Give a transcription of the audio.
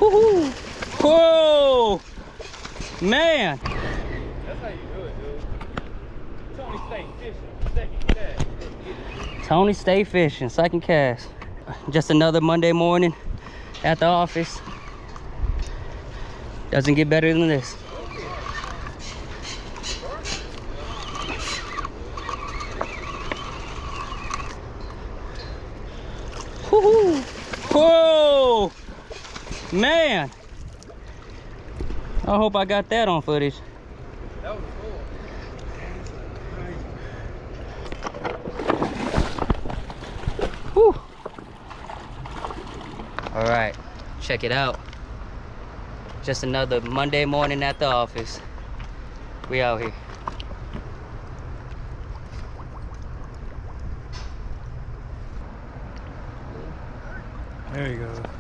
Woohoo! Whoa! Man! That's how you do it, dude. Tony stay fishing. Second cast. Tony stay fishing. Second cast. Just another Monday morning at the office. Doesn't get better than this. Woohoo! Whoa! Man! I hope I got that on footage. That was cool. Whew. All right, check it out. Just another Monday morning at the office. We out here. There you go.